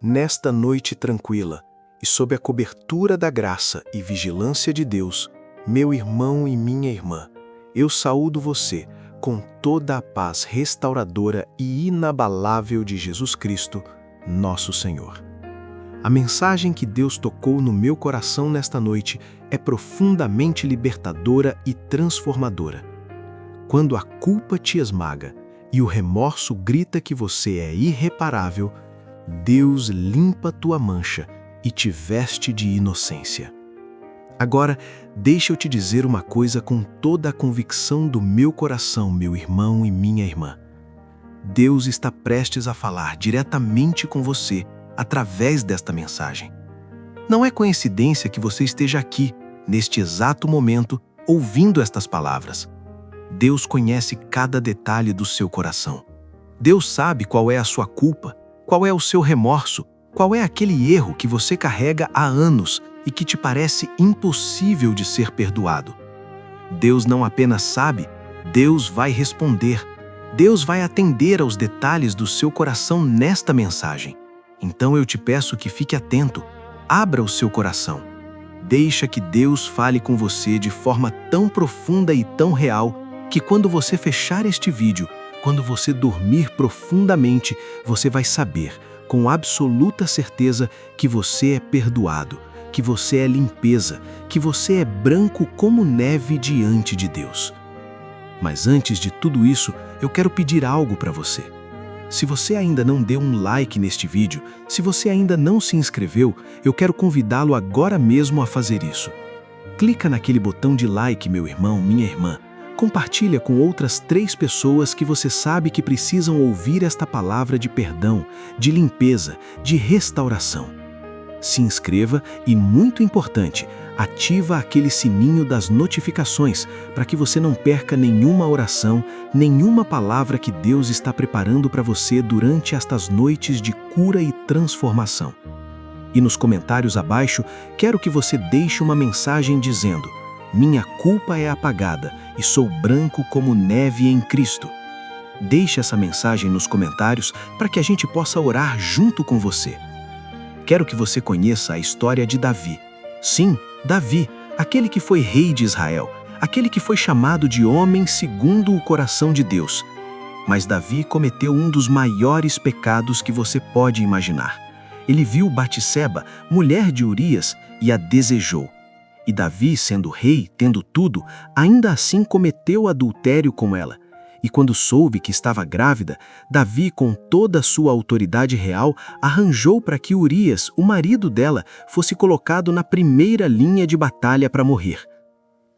Nesta noite tranquila, e sob a cobertura da graça e vigilância de Deus, meu irmão e minha irmã, eu saúdo você com toda a paz restauradora e inabalável de Jesus Cristo, nosso Senhor. A mensagem que Deus tocou no meu coração nesta noite é profundamente libertadora e transformadora. Quando a culpa te esmaga e o remorso grita que você é irreparável, Deus limpa tua mancha e te veste de inocência. Agora, deixa eu te dizer uma coisa com toda a convicção do meu coração, meu irmão e minha irmã. Deus está prestes a falar diretamente com você através desta mensagem. Não é coincidência que você esteja aqui, neste exato momento, ouvindo estas palavras. Deus conhece cada detalhe do seu coração. Deus sabe qual é a sua culpa, qual é o seu remorso, qual é aquele erro que você carrega há anos e que te parece impossível de ser perdoado. Deus não apenas sabe, Deus vai responder. Deus vai atender aos detalhes do seu coração nesta mensagem. Então eu te peço que fique atento, abra o seu coração. Deixa que Deus fale com você de forma tão profunda e tão real que quando você fechar este vídeo, quando você dormir profundamente, você vai saber, com absoluta certeza, que você é perdoado, que você é limpeza, que você é branco como neve diante de Deus. Mas antes de tudo isso, eu quero pedir algo para você. Se você ainda não deu um like neste vídeo, se você ainda não se inscreveu, eu quero convidá-lo agora mesmo a fazer isso. Clica naquele botão de like, meu irmão, minha irmã. Compartilha com outras 3 pessoas que você sabe que precisam ouvir esta palavra de perdão, de limpeza, de restauração. Se inscreva e, muito importante, ativa aquele sininho das notificações para que você não perca nenhuma oração, nenhuma palavra que Deus está preparando para você durante estas noites de cura e transformação. E nos comentários abaixo, quero que você deixe uma mensagem dizendo: minha culpa é apagada e sou branco como neve em Cristo. Deixe essa mensagem nos comentários para que a gente possa orar junto com você. Quero que você conheça a história de Davi. Sim, Davi, aquele que foi rei de Israel, aquele que foi chamado de homem segundo o coração de Deus. Mas Davi cometeu um dos maiores pecados que você pode imaginar. Ele viu Batseba, mulher de Urias, e a desejou. E Davi, sendo rei, tendo tudo, ainda assim cometeu adultério com ela. E quando soube que estava grávida, Davi, com toda a sua autoridade real, arranjou para que Urias, o marido dela, fosse colocado na primeira linha de batalha para morrer.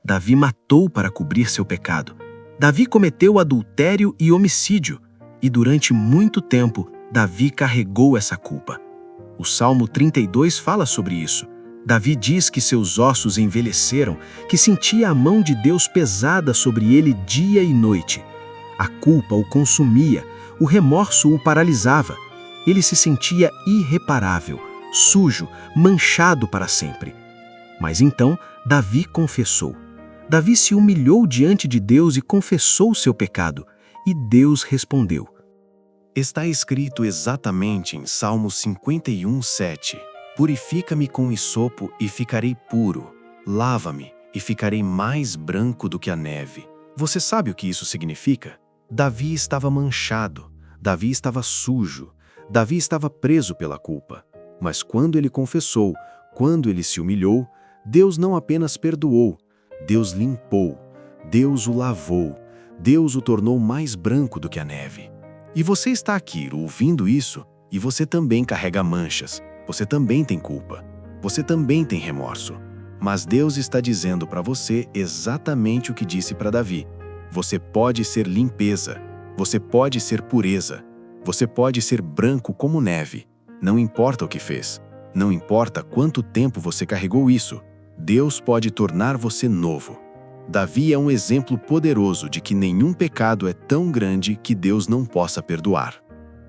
Davi matou para cobrir seu pecado. Davi cometeu adultério e homicídio. E durante muito tempo, Davi carregou essa culpa. O Salmo 32 fala sobre isso. Davi diz que seus ossos envelheceram, que sentia a mão de Deus pesada sobre ele dia e noite. A culpa o consumia, o remorso o paralisava. Ele se sentia irreparável, sujo, manchado para sempre. Mas então Davi confessou. Davi se humilhou diante de Deus e confessou seu pecado. E Deus respondeu. Está escrito exatamente em Salmo 51:7. Purifica-me com hisopo e ficarei puro. Lava-me e ficarei mais branco do que a neve. Você sabe o que isso significa? Davi estava manchado. Davi estava sujo. Davi estava preso pela culpa. Mas quando ele confessou, quando ele se humilhou, Deus não apenas perdoou, Deus limpou, Deus o lavou, Deus o tornou mais branco do que a neve. E você está aqui ouvindo isso, e você também carrega manchas. Você também tem culpa. Você também tem remorso. Mas Deus está dizendo para você exatamente o que disse para Davi. Você pode ser limpeza. Você pode ser pureza. Você pode ser branco como neve. Não importa o que fez. Não importa quanto tempo você carregou isso. Deus pode tornar você novo. Davi é um exemplo poderoso de que nenhum pecado é tão grande que Deus não possa perdoar.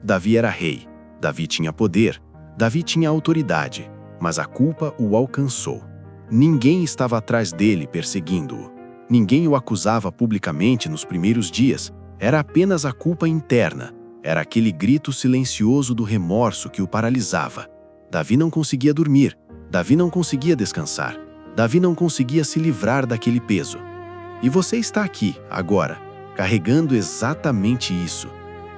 Davi era rei. Davi tinha poder. Davi tinha autoridade, mas a culpa o alcançou. Ninguém estava atrás dele perseguindo-o. Ninguém o acusava publicamente nos primeiros dias. Era apenas a culpa interna. Era aquele grito silencioso do remorso que o paralisava. Davi não conseguia dormir, Davi não conseguia descansar, Davi não conseguia se livrar daquele peso. E você está aqui, agora, carregando exatamente isso.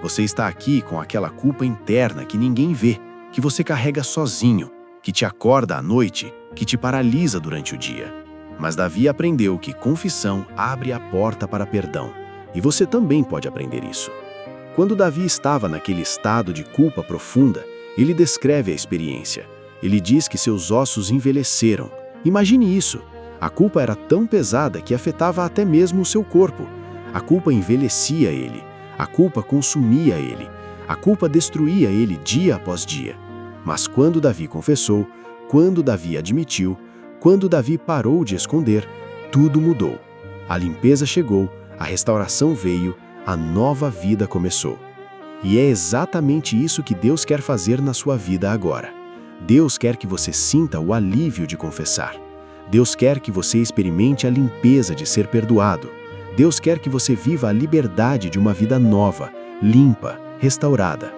Você está aqui com aquela culpa interna que ninguém vê, que você carrega sozinho, que te acorda à noite, que te paralisa durante o dia. Mas Davi aprendeu que confissão abre a porta para perdão. E você também pode aprender isso. Quando Davi estava naquele estado de culpa profunda, ele descreve a experiência. Ele diz que seus ossos envelheceram. Imagine isso. A culpa era tão pesada que afetava até mesmo o seu corpo. A culpa envelhecia ele. A culpa consumia ele. A culpa destruía ele dia após dia. Mas quando Davi confessou, quando Davi admitiu, quando Davi parou de esconder, tudo mudou. A limpeza chegou, a restauração veio, a nova vida começou. E é exatamente isso que Deus quer fazer na sua vida agora. Deus quer que você sinta o alívio de confessar. Deus quer que você experimente a limpeza de ser perdoado. Deus quer que você viva a liberdade de uma vida nova, limpa, restaurada.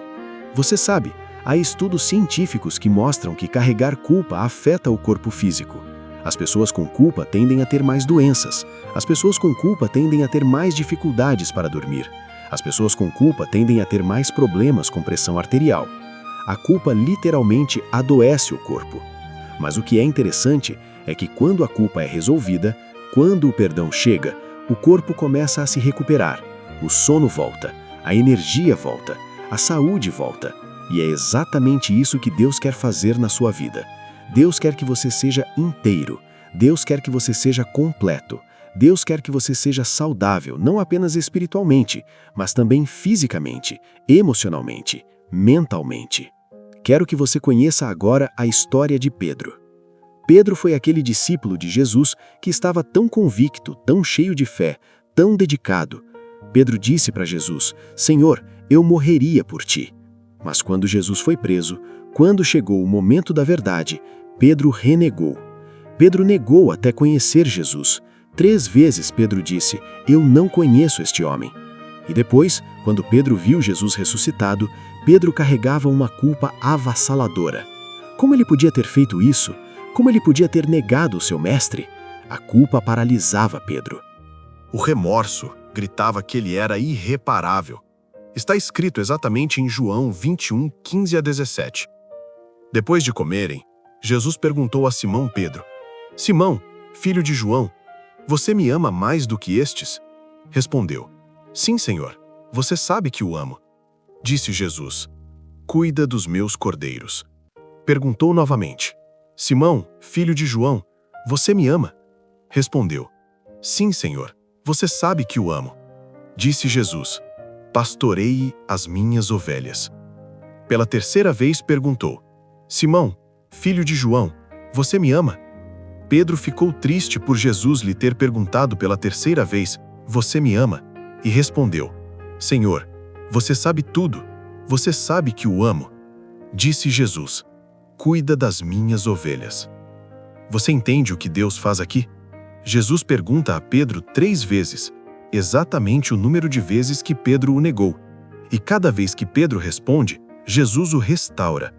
Você sabe, há estudos científicos que mostram que carregar culpa afeta o corpo físico. As pessoas com culpa tendem a ter mais doenças. As pessoas com culpa tendem a ter mais dificuldades para dormir. As pessoas com culpa tendem a ter mais problemas com pressão arterial. A culpa literalmente adoece o corpo. Mas o que é interessante é que quando a culpa é resolvida, quando o perdão chega, o corpo começa a se recuperar. O sono volta, a energia volta, a saúde volta. E é exatamente isso que Deus quer fazer na sua vida. Deus quer que você seja inteiro. Deus quer que você seja completo. Deus quer que você seja saudável, não apenas espiritualmente, mas também fisicamente, emocionalmente, mentalmente. Quero que você conheça agora a história de Pedro. Pedro foi aquele discípulo de Jesus que estava tão convicto, tão cheio de fé, tão dedicado. Pedro disse para Jesus: Senhor, eu morreria por ti. Mas quando Jesus foi preso, quando chegou o momento da verdade, Pedro renegou. Pedro negou até conhecer Jesus. 3 vezes Pedro disse: eu não conheço este homem. E depois, quando Pedro viu Jesus ressuscitado, Pedro carregava uma culpa avassaladora. Como ele podia ter feito isso? Como ele podia ter negado o seu mestre? A culpa paralisava Pedro. O remorso gritava que ele era irreparável. Está escrito exatamente em João 21, 15 a 17. Depois de comerem, Jesus perguntou a Simão Pedro: Simão, filho de João, você me ama mais do que estes? Respondeu: Sim, Senhor, você sabe que o amo. Disse Jesus: Cuida dos meus cordeiros. Perguntou novamente: Simão, filho de João, você me ama? Respondeu: Sim, Senhor, você sabe que o amo. Disse Jesus: Pastoreie as minhas ovelhas. Pela 3ª vez perguntou: Simão, filho de João, você me ama? Pedro ficou triste por Jesus lhe ter perguntado pela 3ª vez: Você me ama? E respondeu: Senhor, você sabe tudo. Você sabe que o amo. Disse Jesus: Cuida das minhas ovelhas. Você entende o que Deus faz aqui? Jesus pergunta a Pedro 3 vezes, exatamente o número de vezes que Pedro o negou. E cada vez que Pedro responde, Jesus o restaura.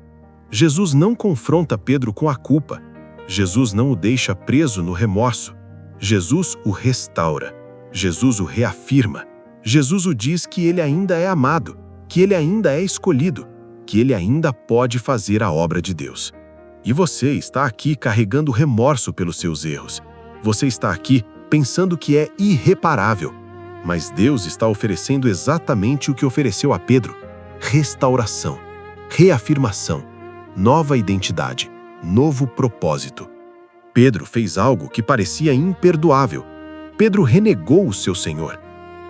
Jesus não confronta Pedro com a culpa. Jesus não o deixa preso no remorso. Jesus o restaura. Jesus o reafirma. Jesus o diz que ele ainda é amado, que ele ainda é escolhido, que ele ainda pode fazer a obra de Deus. E você está aqui carregando remorso pelos seus erros. Você está aqui pensando que é irreparável. Mas Deus está oferecendo exatamente o que ofereceu a Pedro: restauração, reafirmação, nova identidade, novo propósito. Pedro fez algo que parecia imperdoável. Pedro renegou o seu Senhor.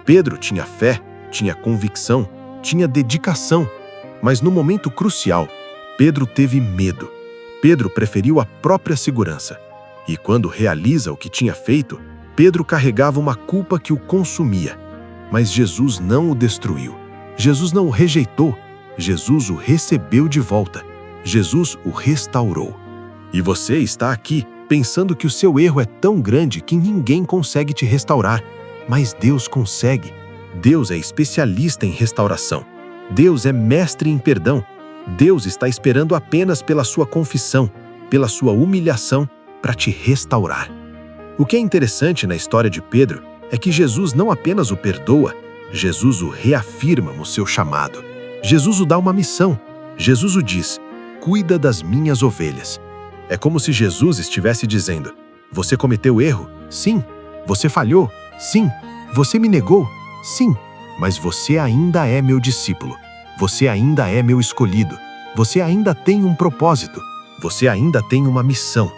Pedro tinha fé, tinha convicção, tinha dedicação. Mas no momento crucial, Pedro teve medo. Pedro preferiu a própria segurança. E quando realiza o que tinha feito, Pedro carregava uma culpa que o consumia. Mas Jesus não o destruiu. Jesus não o rejeitou. Jesus o recebeu de volta. Jesus o restaurou. E você está aqui pensando que o seu erro é tão grande que ninguém consegue te restaurar. Mas Deus consegue. Deus é especialista em restauração. Deus é mestre em perdão. Deus está esperando apenas pela sua confissão, pela sua humilhação, para te restaurar. O que é interessante na história de Pedro é que Jesus não apenas o perdoa, Jesus o reafirma no seu chamado. Jesus o dá uma missão. Jesus o diz: cuida das minhas ovelhas. É como se Jesus estivesse dizendo: você cometeu erro? Sim. Você falhou? Sim. Você me negou? Sim. Mas você ainda é meu discípulo. Você ainda é meu escolhido. Você ainda tem um propósito. Você ainda tem uma missão.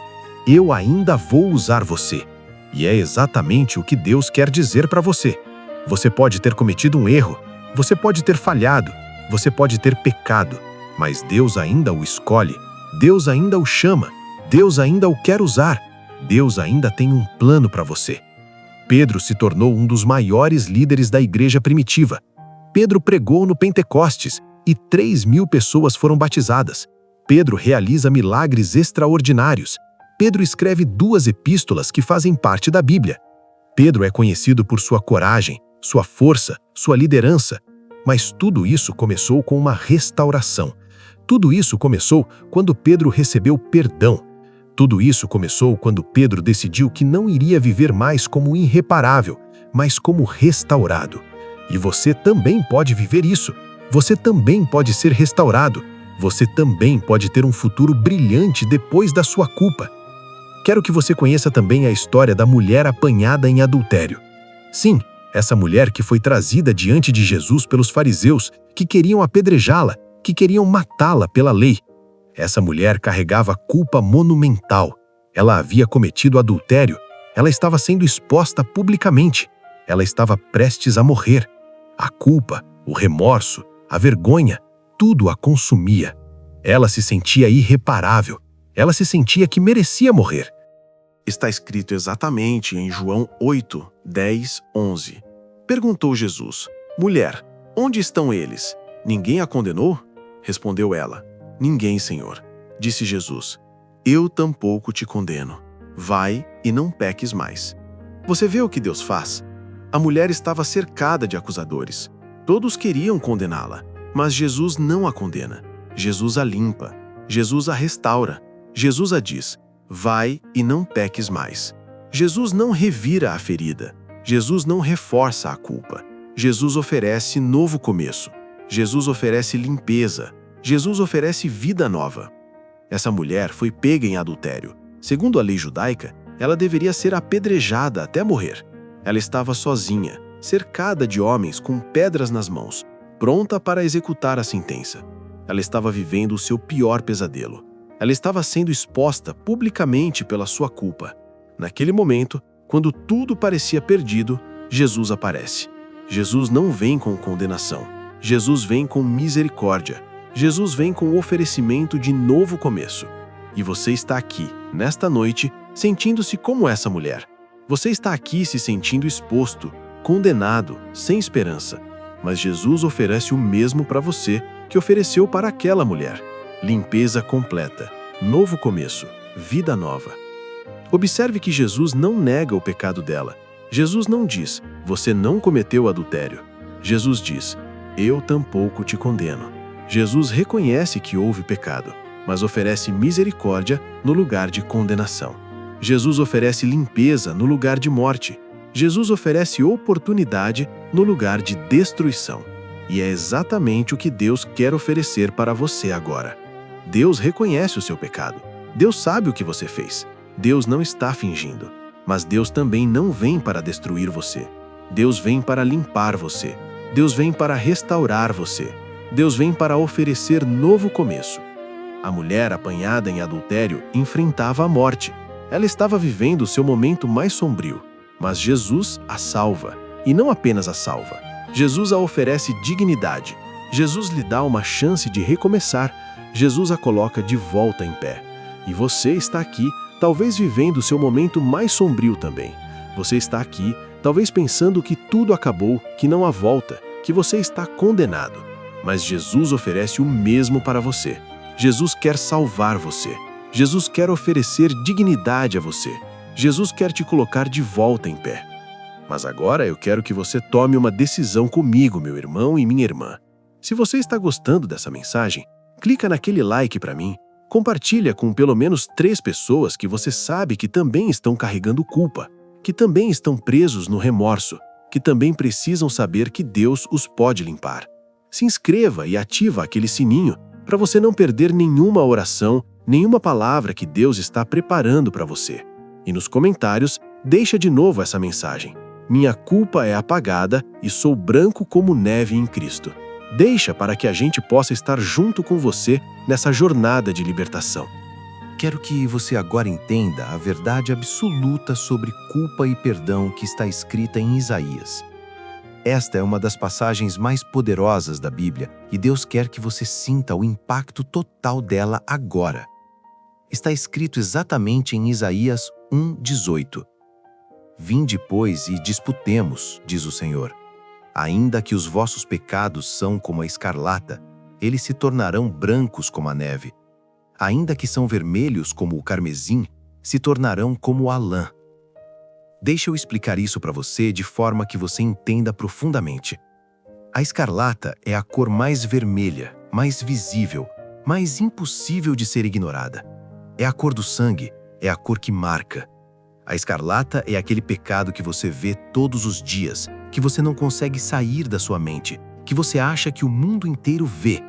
Eu ainda vou usar você. E é exatamente o que Deus quer dizer para você. Você pode ter cometido um erro. Você pode ter falhado. Você pode ter pecado. Mas Deus ainda o escolhe. Deus ainda o chama. Deus ainda o quer usar. Deus ainda tem um plano para você. Pedro se tornou um dos maiores líderes da igreja primitiva. Pedro pregou no Pentecostes e 3.000 pessoas foram batizadas. Pedro realiza milagres extraordinários. Pedro escreve 2 epístolas que fazem parte da Bíblia. Pedro é conhecido por sua coragem, sua força, sua liderança. Mas tudo isso começou com uma restauração. Tudo isso começou quando Pedro recebeu perdão. Tudo isso começou quando Pedro decidiu que não iria viver mais como irreparável, mas como restaurado. E você também pode viver isso. Você também pode ser restaurado. Você também pode ter um futuro brilhante depois da sua culpa. Quero que você conheça também a história da mulher apanhada em adultério. Sim, essa mulher que foi trazida diante de Jesus pelos fariseus, que queriam apedrejá-la, que queriam matá-la pela lei. Essa mulher carregava culpa monumental. Ela havia cometido adultério. Ela estava sendo exposta publicamente. Ela estava prestes a morrer. A culpa, o remorso, a vergonha, tudo a consumia. Ela se sentia irreparável. Ela se sentia que merecia morrer. Está escrito exatamente em João 8, 10, 11. Perguntou Jesus: mulher, onde estão eles? Ninguém a condenou? Respondeu ela: ninguém, Senhor. Disse Jesus: eu tampouco te condeno. Vai e não peques mais. Você vê o que Deus faz? A mulher estava cercada de acusadores. Todos queriam condená-la, mas Jesus não a condena. Jesus a limpa. Jesus a restaura. Jesus a diz: vai e não peques mais. Jesus não revira a ferida. Jesus não reforça a culpa. Jesus oferece novo começo. Jesus oferece limpeza. Jesus oferece vida nova. Essa mulher foi pega em adultério. Segundo a lei judaica, ela deveria ser apedrejada até morrer. Ela estava sozinha, cercada de homens com pedras nas mãos, pronta para executar a sentença. Ela estava vivendo o seu pior pesadelo. Ela estava sendo exposta publicamente pela sua culpa. Naquele momento, quando tudo parecia perdido, Jesus aparece. Jesus não vem com condenação. Jesus vem com misericórdia. Jesus vem com o oferecimento de novo começo. E você está aqui, nesta noite, sentindo-se como essa mulher. Você está aqui se sentindo exposto, condenado, sem esperança. Mas Jesus oferece o mesmo para você que ofereceu para aquela mulher. Limpeza completa, novo começo, vida nova. Observe que Jesus não nega o pecado dela. Jesus não diz: você não cometeu adultério. Jesus diz: eu tampouco te condeno. Jesus reconhece que houve pecado, mas oferece misericórdia no lugar de condenação. Jesus oferece limpeza no lugar de morte. Jesus oferece oportunidade no lugar de destruição. E é exatamente o que Deus quer oferecer para você agora. Deus reconhece o seu pecado. Deus sabe o que você fez. Deus não está fingindo. Mas Deus também não vem para destruir você. Deus vem para limpar você. Deus vem para restaurar você. Deus vem para oferecer novo começo. A mulher apanhada em adultério enfrentava a morte. Ela estava vivendo o seu momento mais sombrio. Mas Jesus a salva. E não apenas a salva. Jesus a oferece dignidade. Jesus lhe dá uma chance de recomeçar. Jesus a coloca de volta em pé. E você está aqui, talvez vivendo o seu momento mais sombrio também. Você está aqui, talvez pensando que tudo acabou, que não há volta, que você está condenado. Mas Jesus oferece o mesmo para você. Jesus quer salvar você. Jesus quer oferecer dignidade a você. Jesus quer te colocar de volta em pé. Mas agora eu quero que você tome uma decisão comigo, meu irmão e minha irmã. Se você está gostando dessa mensagem, clica naquele like para mim, compartilha com pelo menos 3 pessoas que você sabe que também estão carregando culpa, que também estão presos no remorso, que também precisam saber que Deus os pode limpar. Se inscreva e ativa aquele sininho para você não perder nenhuma oração, nenhuma palavra que Deus está preparando para você. E nos comentários, deixa de novo essa mensagem. Minha culpa é apagada e sou branco como neve em Cristo. Deixa para que a gente possa estar junto com você nessa jornada de libertação. Quero que você agora entenda a verdade absoluta sobre culpa e perdão que está escrita em Isaías. Esta é uma das passagens mais poderosas da Bíblia e Deus quer que você sinta o impacto total dela agora. Está escrito exatamente em Isaías 1:18. Vinde, pois, e disputemos, diz o Senhor. Ainda que os vossos pecados são como a escarlata, eles se tornarão brancos como a neve. Ainda que são vermelhos como o carmesim, se tornarão como a lã. Deixa eu explicar isso para você de forma que você entenda profundamente. A escarlata é a cor mais vermelha, mais visível, mais impossível de ser ignorada. É a cor do sangue, é a cor que marca. A escarlata é aquele pecado que você vê todos os dias, que você não consegue sair da sua mente, que você acha que o mundo inteiro vê.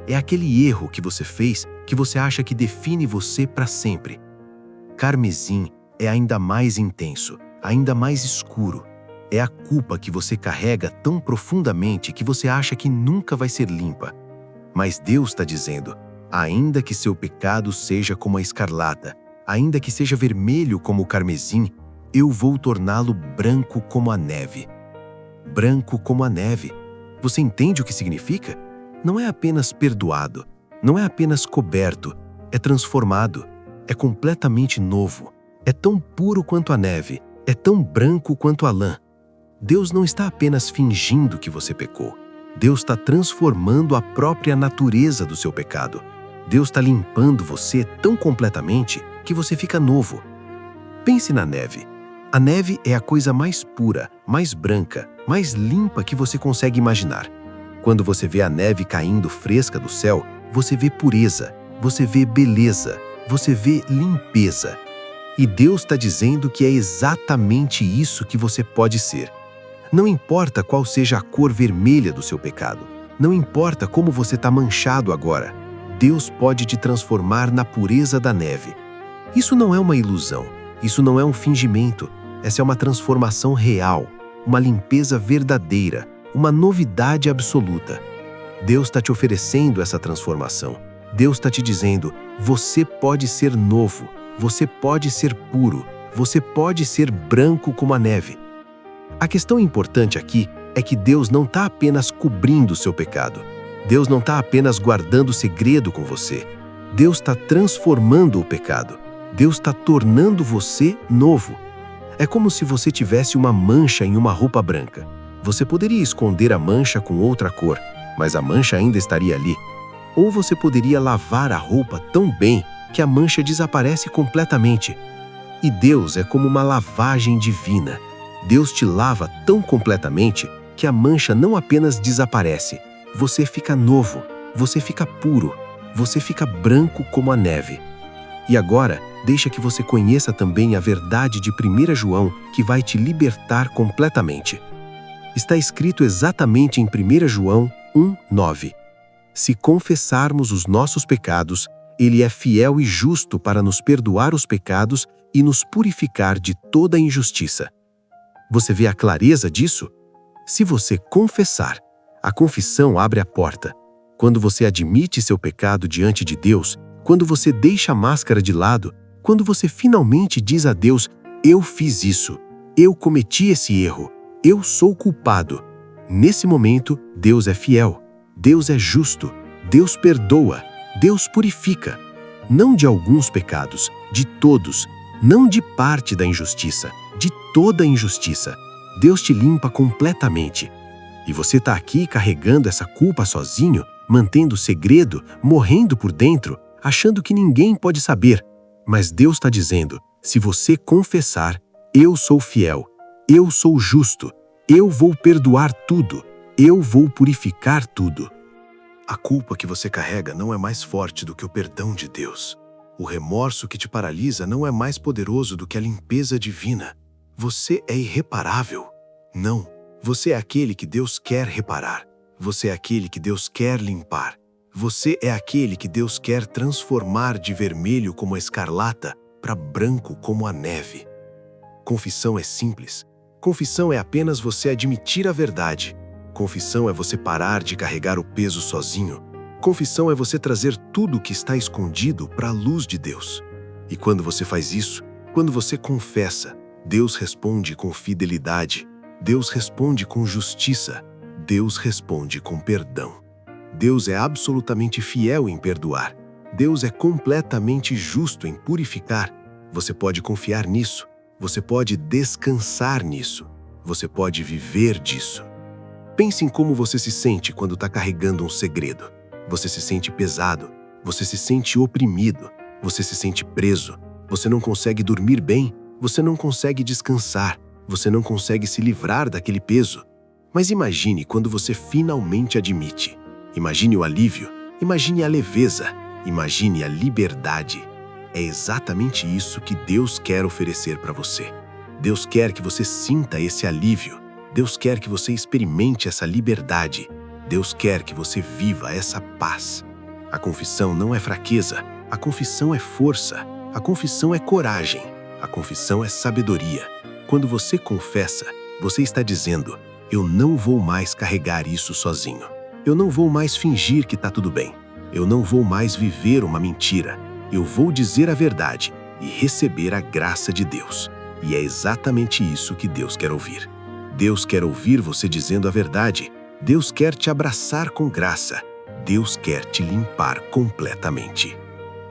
É aquele erro que você fez que você acha que define você para sempre. Carmesim é ainda mais intenso, ainda mais escuro. É a culpa que você carrega tão profundamente que você acha que nunca vai ser limpa. Mas Deus está dizendo, ainda que seu pecado seja como a escarlata, ainda que seja vermelho como o carmesim, eu vou torná-lo branco como a neve. Branco como a neve. Você entende o que significa? Não é apenas perdoado, não é apenas coberto, é transformado, é completamente novo, é tão puro quanto a neve, é tão branco quanto a lã. Deus não está apenas fingindo que você pecou. Deus está transformando a própria natureza do seu pecado. Deus está limpando você tão completamente que você fica novo. Pense na neve. A neve é a coisa mais pura, mais branca, mais limpa que você consegue imaginar. Quando você vê a neve caindo fresca do céu, você vê pureza, você vê beleza, você vê limpeza. E Deus está dizendo que é exatamente isso que você pode ser. Não importa qual seja a cor vermelha do seu pecado, não importa como você está manchado agora, Deus pode te transformar na pureza da neve. Isso não é uma ilusão, isso não é um fingimento, essa é uma transformação real, uma limpeza verdadeira, uma novidade absoluta. Deus está te oferecendo essa transformação. Deus está te dizendo, você pode ser novo, você pode ser puro, você pode ser branco como a neve. A questão importante aqui é que Deus não está apenas cobrindo o seu pecado. Deus não está apenas guardando segredo com você. Deus está transformando o pecado. Deus está tornando você novo. É como se você tivesse uma mancha em uma roupa branca. Você poderia esconder a mancha com outra cor, mas a mancha ainda estaria ali. Ou você poderia lavar a roupa tão bem que a mancha desaparece completamente. E Deus é como uma lavagem divina. Deus te lava tão completamente que a mancha não apenas desaparece. Você fica novo, você fica puro, você fica branco como a neve. E agora, deixa que você conheça também a verdade de 1 João, que vai te libertar completamente. Está escrito exatamente em 1 João 1:9. Se confessarmos os nossos pecados, Ele é fiel e justo para nos perdoar os pecados e nos purificar de toda injustiça. Você vê a clareza disso? Se você confessar, a confissão abre a porta. Quando você admite seu pecado diante de Deus, quando você deixa a máscara de lado, quando você finalmente diz a Deus, eu fiz isso, eu cometi esse erro, eu sou culpado. Nesse momento, Deus é fiel, Deus é justo, Deus perdoa, Deus purifica. Não de alguns pecados, de todos, não de parte da injustiça, de toda a injustiça. Deus te limpa completamente. E você está aqui carregando essa culpa sozinho, mantendo segredo, morrendo por dentro, achando que ninguém pode saber. Mas Deus está dizendo, se você confessar, eu sou fiel, eu sou justo, eu vou perdoar tudo, eu vou purificar tudo. A culpa que você carrega não é mais forte do que o perdão de Deus. O remorso que te paralisa não é mais poderoso do que a limpeza divina. Você é irreparável. Não, você é aquele que Deus quer reparar. Você é aquele que Deus quer limpar. Você é aquele que Deus quer transformar de vermelho como a escarlata para branco como a neve. Confissão é simples. Confissão é apenas você admitir a verdade. Confissão é você parar de carregar o peso sozinho. Confissão é você trazer tudo o que está escondido para a luz de Deus. E quando você faz isso, quando você confessa, Deus responde com fidelidade. Deus responde com justiça. Deus responde com perdão. Deus é absolutamente fiel em perdoar. Deus é completamente justo em purificar. Você pode confiar nisso. Você pode descansar nisso. Você pode viver disso. Pense em como você se sente quando está carregando um segredo. Você se sente pesado. Você se sente oprimido. Você se sente preso. Você não consegue dormir bem. Você não consegue descansar. Você não consegue se livrar daquele peso. Mas imagine quando você finalmente admite. Imagine o alívio. Imagine a leveza. Imagine a liberdade. É exatamente isso que Deus quer oferecer para você. Deus quer que você sinta esse alívio. Deus quer que você experimente essa liberdade. Deus quer que você viva essa paz. A confissão não é fraqueza. A confissão é força. A confissão é coragem. A confissão é sabedoria. Quando você confessa, você está dizendo: eu não vou mais carregar isso sozinho. Eu não vou mais fingir que está tudo bem. Eu não vou mais viver uma mentira. Eu vou dizer a verdade e receber a graça de Deus. E é exatamente isso que Deus quer ouvir. Deus quer ouvir você dizendo a verdade. Deus quer te abraçar com graça. Deus quer te limpar completamente.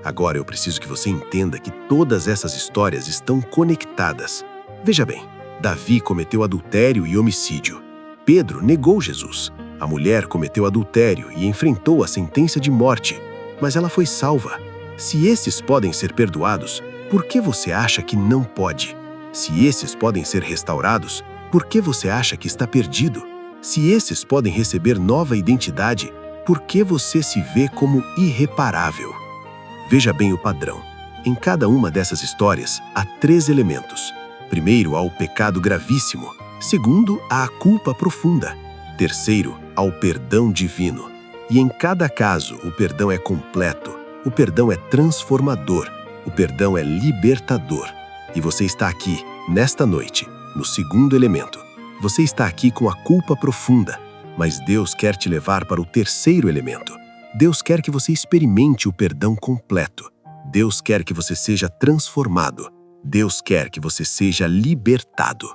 Agora eu preciso que você entenda que todas essas histórias estão conectadas. Veja bem, Davi cometeu adultério e homicídio. Pedro negou Jesus. A mulher cometeu adultério e enfrentou a sentença de morte, mas ela foi salva. Se esses podem ser perdoados, por que você acha que não pode? Se esses podem ser restaurados, por que você acha que está perdido? Se esses podem receber nova identidade, por que você se vê como irreparável? Veja bem o padrão. Em cada uma dessas histórias, há 3 elementos. Primeiro, há o pecado gravíssimo. Segundo, há a culpa profunda. Terceiro, há o perdão divino. E em cada caso, o perdão é completo. O perdão é transformador. O perdão é libertador. E você está aqui, nesta noite, no segundo elemento. Você está aqui com a culpa profunda, mas Deus quer te levar para o terceiro elemento. Deus quer que você experimente o perdão completo. Deus quer que você seja transformado. Deus quer que você seja libertado.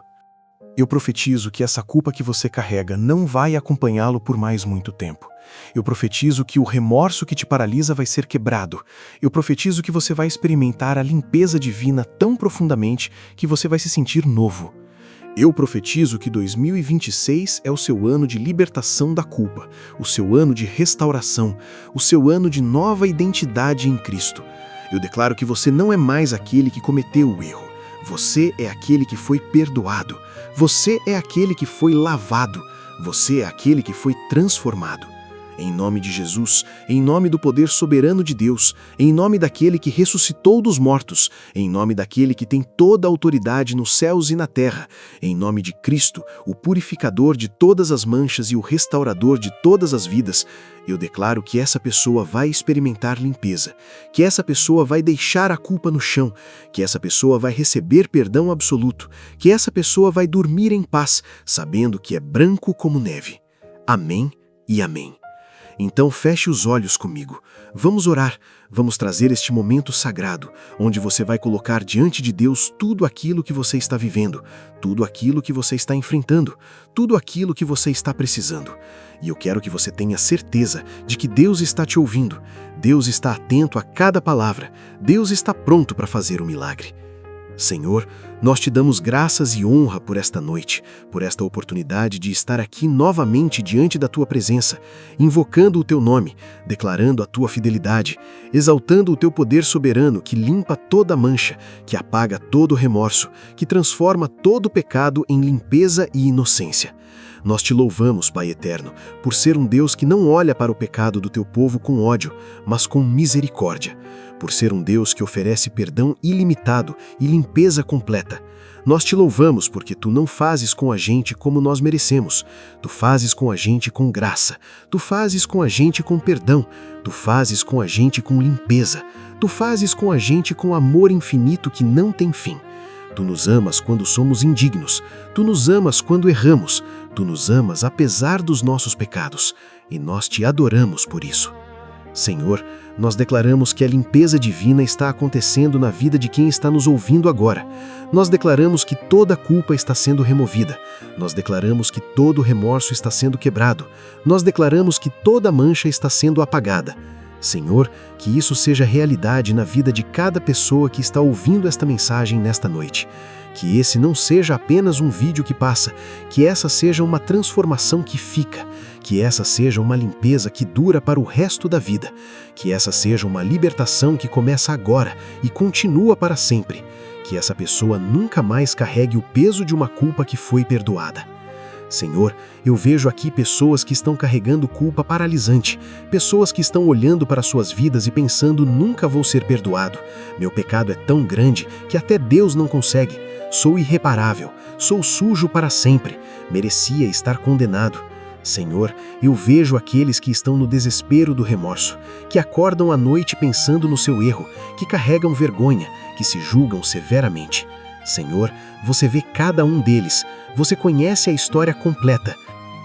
Eu profetizo que essa culpa que você carrega não vai acompanhá-lo por mais muito tempo. Eu profetizo que o remorso que te paralisa vai ser quebrado. Eu profetizo que você vai experimentar a limpeza divina tão profundamente que você vai se sentir novo. Eu profetizo que 2026 é o seu ano de libertação da culpa, o seu ano de restauração, o seu ano de nova identidade em Cristo. Eu declaro que você não é mais aquele que cometeu o erro. Você é aquele que foi perdoado. Você é aquele que foi lavado. Você é aquele que foi transformado. Em nome de Jesus, em nome do poder soberano de Deus, em nome daquele que ressuscitou dos mortos, em nome daquele que tem toda a autoridade nos céus e na terra, em nome de Cristo, o purificador de todas as manchas e o restaurador de todas as vidas, eu declaro que essa pessoa vai experimentar limpeza, que essa pessoa vai deixar a culpa no chão, que essa pessoa vai receber perdão absoluto, que essa pessoa vai dormir em paz, sabendo que é branco como neve. Amém e amém. Então feche os olhos comigo. Vamos orar, vamos trazer este momento sagrado, onde você vai colocar diante de Deus tudo aquilo que você está vivendo, tudo aquilo que você está enfrentando, tudo aquilo que você está precisando. E eu quero que você tenha certeza de que Deus está te ouvindo, Deus está atento a cada palavra, Deus está pronto para fazer o milagre. Senhor, nós te damos graças e honra por esta noite, por esta oportunidade de estar aqui novamente diante da tua presença, invocando o teu nome, declarando a tua fidelidade, exaltando o teu poder soberano que limpa toda mancha, que apaga todo remorso, que transforma todo pecado em limpeza e inocência. Nós te louvamos, Pai eterno, por ser um Deus que não olha para o pecado do teu povo com ódio, mas com misericórdia, por ser um Deus que oferece perdão ilimitado e limpeza completa. Nós te louvamos porque tu não fazes com a gente como nós merecemos. Tu fazes com a gente com graça. Tu fazes com a gente com perdão. Tu fazes com a gente com limpeza. Tu fazes com a gente com amor infinito que não tem fim. Tu nos amas quando somos indignos. Tu nos amas quando erramos. Tu nos amas apesar dos nossos pecados. E nós te adoramos por isso. Senhor, nós declaramos que a limpeza divina está acontecendo na vida de quem está nos ouvindo agora. Nós declaramos que toda culpa está sendo removida. Nós declaramos que todo remorso está sendo quebrado. Nós declaramos que toda mancha está sendo apagada. Senhor, que isso seja realidade na vida de cada pessoa que está ouvindo esta mensagem nesta noite. Que esse não seja apenas um vídeo que passa, que essa seja uma transformação que fica, que essa seja uma limpeza que dura para o resto da vida, que essa seja uma libertação que começa agora e continua para sempre, que essa pessoa nunca mais carregue o peso de uma culpa que foi perdoada. Senhor, eu vejo aqui pessoas que estão carregando culpa paralisante, pessoas que estão olhando para suas vidas e pensando: nunca vou ser perdoado, meu pecado é tão grande que até Deus não consegue, sou irreparável, sou sujo para sempre, merecia estar condenado. Senhor, eu vejo aqueles que estão no desespero do remorso, que acordam à noite pensando no seu erro, que carregam vergonha, que se julgam severamente. Senhor, você vê cada um deles, você conhece a história completa.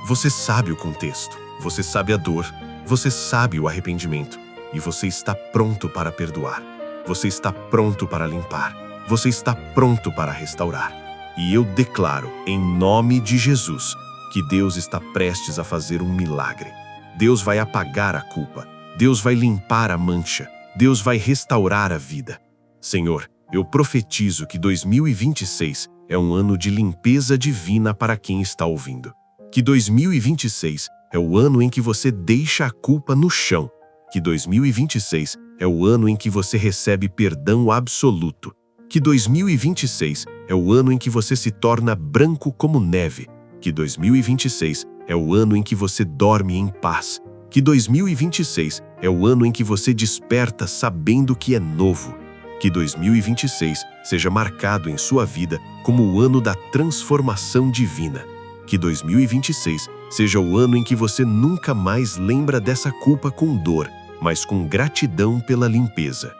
Você sabe o contexto, você sabe a dor, você sabe o arrependimento, e você está pronto para perdoar. Você está pronto para limpar. Você está pronto para restaurar. E eu declaro, em nome de Jesus, que Deus está prestes a fazer um milagre. Deus vai apagar a culpa. Deus vai limpar a mancha. Deus vai restaurar a vida. Senhor, eu profetizo que 2026 é um ano de limpeza divina para quem está ouvindo. Que 2026 é o ano em que você deixa a culpa no chão. Que 2026 é o ano em que você recebe perdão absoluto. Que 2026 é o ano em que você se torna branco como neve. Que 2026 é o ano em que você dorme em paz. Que 2026 é o ano em que você desperta sabendo que é novo. Que 2026 seja marcado em sua vida como o ano da transformação divina. Que 2026 seja o ano em que você nunca mais lembra dessa culpa com dor, mas com gratidão pela limpeza.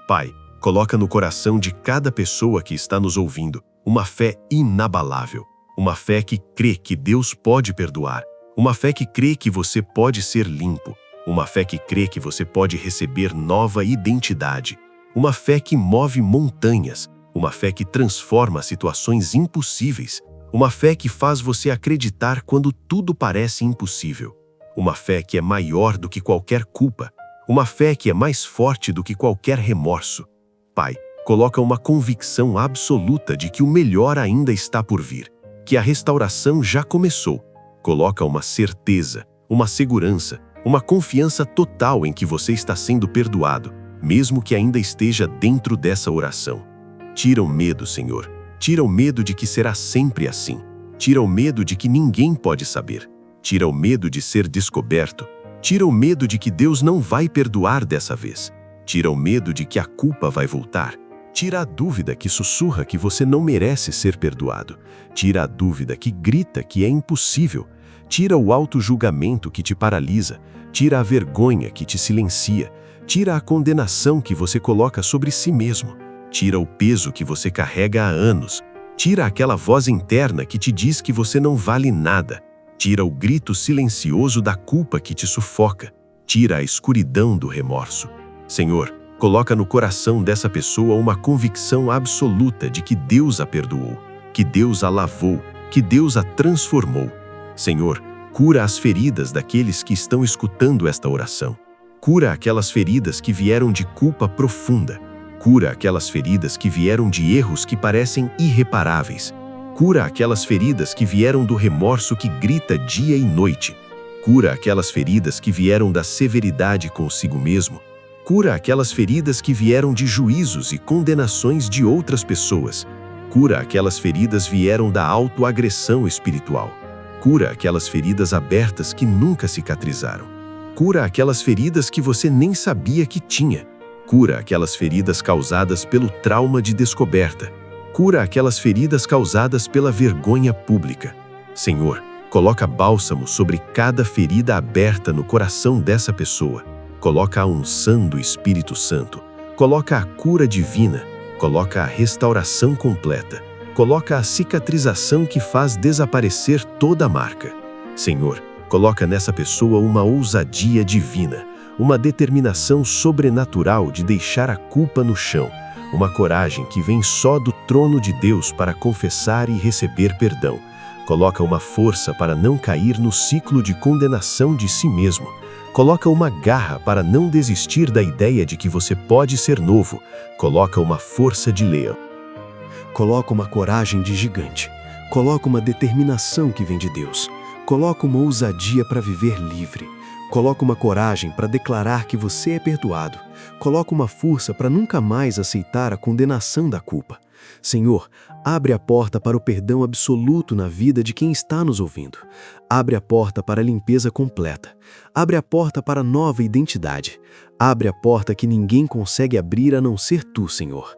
Pai, coloca no coração de cada pessoa que está nos ouvindo uma fé inabalável, uma fé que crê que Deus pode perdoar, uma fé que crê que você pode ser limpo, uma fé que crê que você pode receber nova identidade, uma fé que move montanhas, uma fé que transforma situações impossíveis, uma fé que faz você acreditar quando tudo parece impossível, uma fé que é maior do que qualquer culpa, uma fé que é mais forte do que qualquer remorso. Pai, coloca uma convicção absoluta de que o melhor ainda está por vir, que a restauração já começou. Coloca uma certeza, uma segurança, uma confiança total em que você está sendo perdoado, mesmo que ainda esteja dentro dessa oração. Tira o medo, Senhor. Tira o medo de que será sempre assim. Tira o medo de que ninguém pode saber. Tira o medo de ser descoberto. Tira o medo de que Deus não vai perdoar dessa vez. Tira o medo de que a culpa vai voltar. Tira a dúvida que sussurra que você não merece ser perdoado. Tira a dúvida que grita que é impossível. Tira o auto-julgamento que te paralisa. Tira a vergonha que te silencia. Tira a condenação que você coloca sobre si mesmo. Tira o peso que você carrega há anos. Tira aquela voz interna que te diz que você não vale nada. Tira o grito silencioso da culpa que te sufoca. Tira a escuridão do remorso. Senhor, coloca no coração dessa pessoa uma convicção absoluta de que Deus a perdoou, que Deus a lavou, que Deus a transformou. Senhor, cura as feridas daqueles que estão escutando esta oração. Cura aquelas feridas que vieram de culpa profunda. Cura aquelas feridas que vieram de erros que parecem irreparáveis. Cura aquelas feridas que vieram do remorso que grita dia e noite. Cura aquelas feridas que vieram da severidade consigo mesmo. Cura aquelas feridas que vieram de juízos e condenações de outras pessoas. Cura aquelas feridas que vieram da autoagressão espiritual. Cura aquelas feridas abertas que nunca cicatrizaram. Cura aquelas feridas que você nem sabia que tinha. Cura aquelas feridas causadas pelo trauma de descoberta. Cura aquelas feridas causadas pela vergonha pública. Senhor, coloca bálsamo sobre cada ferida aberta no coração dessa pessoa. Coloca a unção do Espírito Santo. Coloca a cura divina. Coloca a restauração completa. Coloca a cicatrização que faz desaparecer toda a marca. Senhor, coloca nessa pessoa uma ousadia divina, uma determinação sobrenatural de deixar a culpa no chão, uma coragem que vem só do trono de Deus para confessar e receber perdão. Coloca uma força para não cair no ciclo de condenação de si mesmo. Coloca uma garra para não desistir da ideia de que você pode ser novo. Coloca uma força de leão. Coloca uma coragem de gigante. Coloca uma determinação que vem de Deus. Coloca uma ousadia para viver livre. Coloca uma coragem para declarar que você é perdoado. Coloca uma força para nunca mais aceitar a condenação da culpa. Senhor, abre a porta para o perdão absoluto na vida de quem está nos ouvindo. Abre a porta para a limpeza completa. Abre a porta para a nova identidade. Abre a porta que ninguém consegue abrir a não ser Tu, Senhor.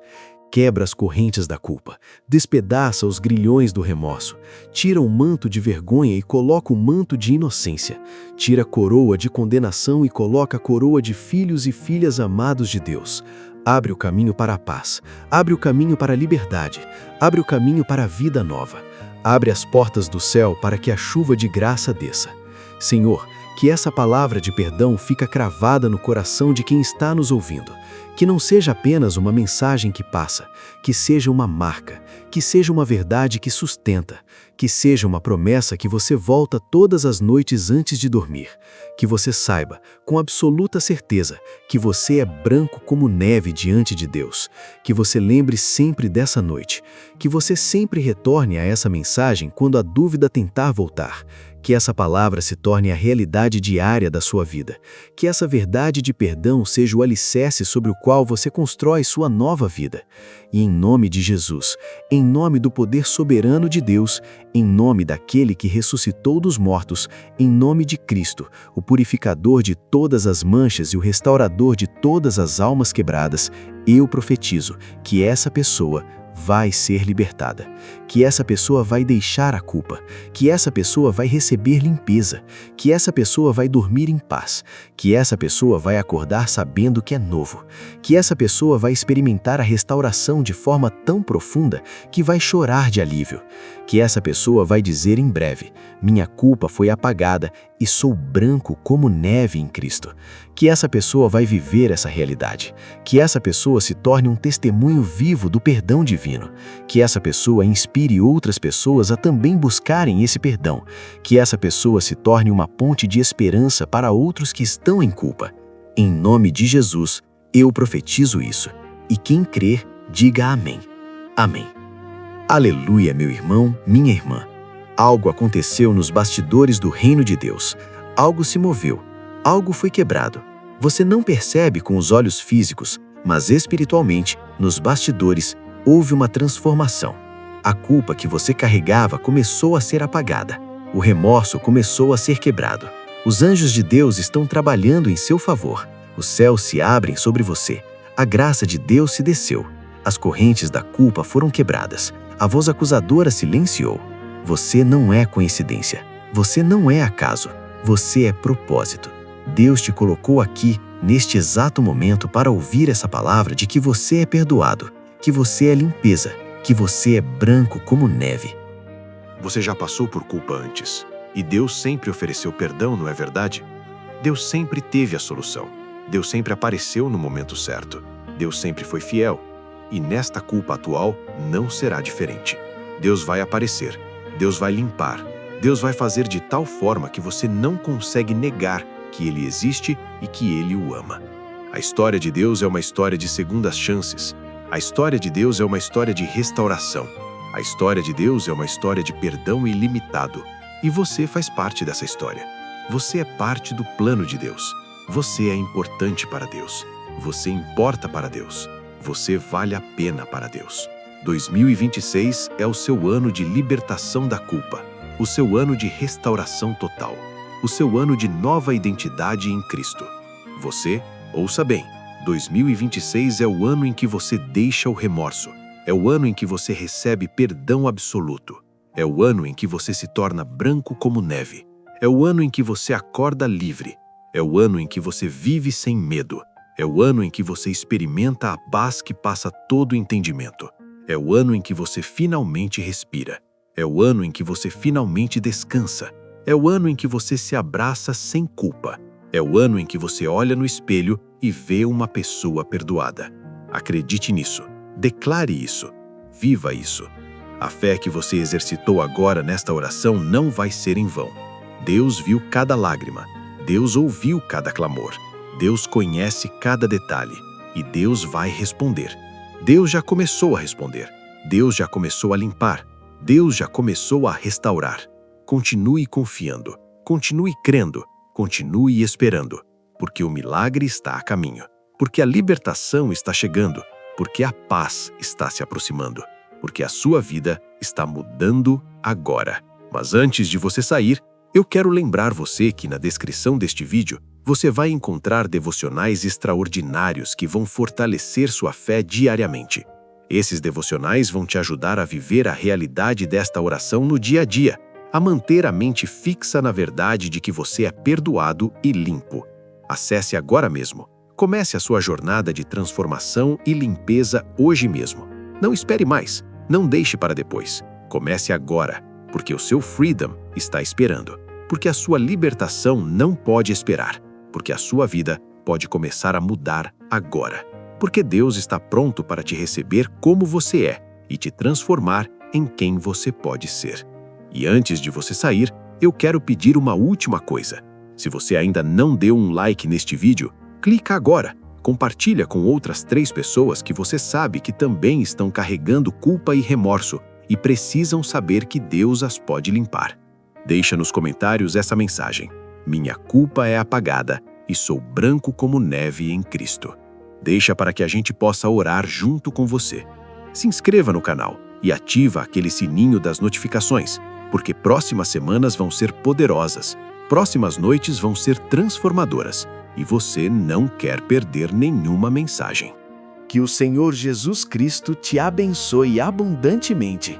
Quebra as correntes da culpa, despedaça os grilhões do remorso, tira o manto de vergonha e coloca o manto de inocência, tira a coroa de condenação e coloca a coroa de filhos e filhas amados de Deus. Abre o caminho para a paz, abre o caminho para a liberdade, abre o caminho para a vida nova. Abre as portas do céu para que a chuva de graça desça. Senhor, que essa palavra de perdão fica cravada no coração de quem está nos ouvindo. Que não seja apenas uma mensagem que passa, que seja uma marca, que seja uma verdade que sustenta, que seja uma promessa que você volta todas as noites antes de dormir. Que você saiba, com absoluta certeza, que você é branco como neve diante de Deus. Que você lembre sempre dessa noite. Que você sempre retorne a essa mensagem quando a dúvida tentar voltar. Que essa palavra se torne a realidade diária da sua vida. Que essa verdade de perdão seja o alicerce sobre o qual você constrói sua nova vida. E em nome de Jesus, em nome do poder soberano de Deus, em nome daquele que ressuscitou dos mortos, em nome de Cristo, o purificador de todas as manchas e o restaurador de todas as almas quebradas, eu profetizo que essa pessoa vai ser libertada, que essa pessoa vai deixar a culpa, que essa pessoa vai receber limpeza, que essa pessoa vai dormir em paz, que essa pessoa vai acordar sabendo que é novo, que essa pessoa vai experimentar a restauração de forma tão profunda que vai chorar de alívio, que essa pessoa vai dizer em breve: minha culpa foi apagada e sou branco como neve em Cristo. Que essa pessoa vai viver essa realidade, que essa pessoa se torne um testemunho vivo do perdão divino, que essa pessoa inspire outras pessoas a também buscarem esse perdão, que essa pessoa se torne uma ponte de esperança para outros que estão em culpa. Em nome de Jesus, eu profetizo isso, e quem crer, diga amém. Amém. Aleluia, meu irmão, minha irmã. Algo aconteceu nos bastidores do reino de Deus. Algo se moveu. Algo foi quebrado. Você não percebe com os olhos físicos, mas espiritualmente, nos bastidores, houve uma transformação. A culpa que você carregava começou a ser apagada. O remorso começou a ser quebrado. Os anjos de Deus estão trabalhando em seu favor. Os céus se abrem sobre você. A graça de Deus se desceu. As correntes da culpa foram quebradas. A voz acusadora silenciou. Você não é coincidência. Você não é acaso. Você é propósito. Deus te colocou aqui, neste exato momento, para ouvir essa palavra de que você é perdoado, que você é limpeza, que você é branco como neve. Você já passou por culpa antes, e Deus sempre ofereceu perdão, não é verdade? Deus sempre teve a solução. Deus sempre apareceu no momento certo. Deus sempre foi fiel. E nesta culpa atual não será diferente. Deus vai aparecer. Deus vai limpar. Deus vai fazer de tal forma que você não consegue negar que Ele existe e que Ele o ama. A história de Deus é uma história de segundas chances. A história de Deus é uma história de restauração. A história de Deus é uma história de perdão ilimitado. E você faz parte dessa história. Você é parte do plano de Deus. Você é importante para Deus. Você importa para Deus. Você vale a pena para Deus. 2026 é o seu ano de libertação da culpa, o seu ano de restauração total, o seu ano de nova identidade em Cristo. Você, ouça bem, 2026 é o ano em que você deixa o remorso, é o ano em que você recebe perdão absoluto, é o ano em que você se torna branco como neve, é o ano em que você acorda livre, é o ano em que você vive sem medo, é o ano em que você experimenta a paz que passa todo o entendimento. É o ano em que você finalmente respira. É o ano em que você finalmente descansa. É o ano em que você se abraça sem culpa. É o ano em que você olha no espelho e vê uma pessoa perdoada. Acredite nisso. Declare isso. Viva isso. A fé que você exercitou agora nesta oração não vai ser em vão. Deus viu cada lágrima. Deus ouviu cada clamor. Deus conhece cada detalhe. E Deus vai responder. Deus já começou a responder. Deus já começou a limpar. Deus já começou a restaurar. Continue confiando. Continue crendo. Continue esperando. Porque o milagre está a caminho. Porque a libertação está chegando. Porque a paz está se aproximando. Porque a sua vida está mudando agora. Mas antes de você sair, eu quero lembrar você que na descrição deste vídeo você vai encontrar devocionais extraordinários que vão fortalecer sua fé diariamente. Esses devocionais vão te ajudar a viver a realidade desta oração no dia a dia, a manter a mente fixa na verdade de que você é perdoado e limpo. Acesse agora mesmo. Comece a sua jornada de transformação e limpeza hoje mesmo. Não espere mais. Não deixe para depois. Comece agora, porque o seu freedom está esperando. Porque a sua libertação não pode esperar. Porque a sua vida pode começar a mudar agora. Porque Deus está pronto para te receber como você é e te transformar em quem você pode ser. E antes de você sair, eu quero pedir uma última coisa. Se você ainda não deu um like neste vídeo, clica agora. Compartilha com outras 3 pessoas que você sabe que também estão carregando culpa e remorso e precisam saber que Deus as pode limpar. Deixa nos comentários essa mensagem. Minha culpa é apagada e sou branco como neve em Cristo. Deixa para que a gente possa orar junto com você. Se inscreva no canal e ativa aquele sininho das notificações, porque próximas semanas vão ser poderosas, próximas noites vão ser transformadoras e você não quer perder nenhuma mensagem. Que o Senhor Jesus Cristo te abençoe abundantemente.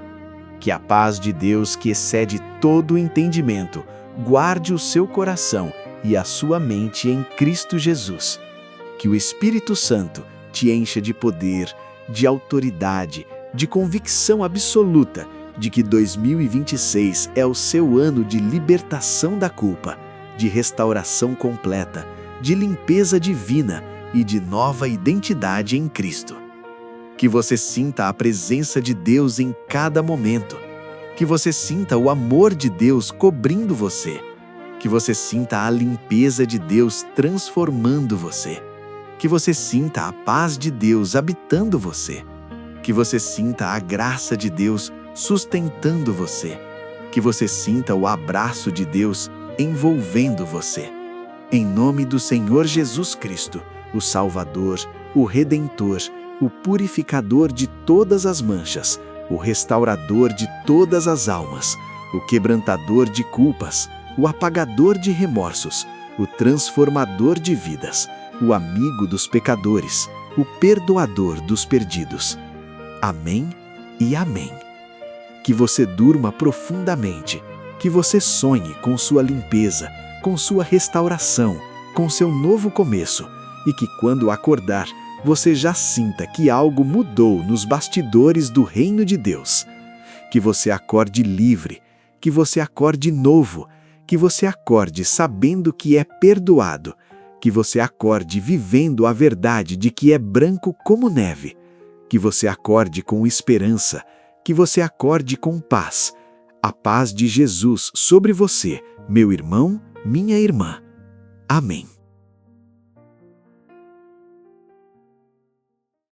Que a paz de Deus, que excede todo o entendimento, guarde o seu coração e a sua mente em Cristo Jesus. Que o Espírito Santo te encha de poder, de autoridade, de convicção absoluta de que 2026 é o seu ano de libertação da culpa, de restauração completa, de limpeza divina e de nova identidade em Cristo. Que você sinta a presença de Deus em cada momento. Que você sinta o amor de Deus cobrindo você. Que você sinta a limpeza de Deus transformando você. Que você sinta a paz de Deus habitando você. Que você sinta a graça de Deus sustentando você. Que você sinta o abraço de Deus envolvendo você. Em nome do Senhor Jesus Cristo, o Salvador, o Redentor, o purificador de todas as manchas, o restaurador de todas as almas, o quebrantador de culpas, o apagador de remorsos, o transformador de vidas, o amigo dos pecadores, o perdoador dos perdidos. Amém e amém. Que você durma profundamente, que você sonhe com sua limpeza, com sua restauração, com seu novo começo, e que quando acordar, você já sinta que algo mudou nos bastidores do reino de Deus. Que você acorde livre, que você acorde novo, que você acorde sabendo que é perdoado, que você acorde vivendo a verdade de que é branco como neve, que você acorde com esperança, que você acorde com paz, a paz de Jesus sobre você, meu irmão, minha irmã. Amém.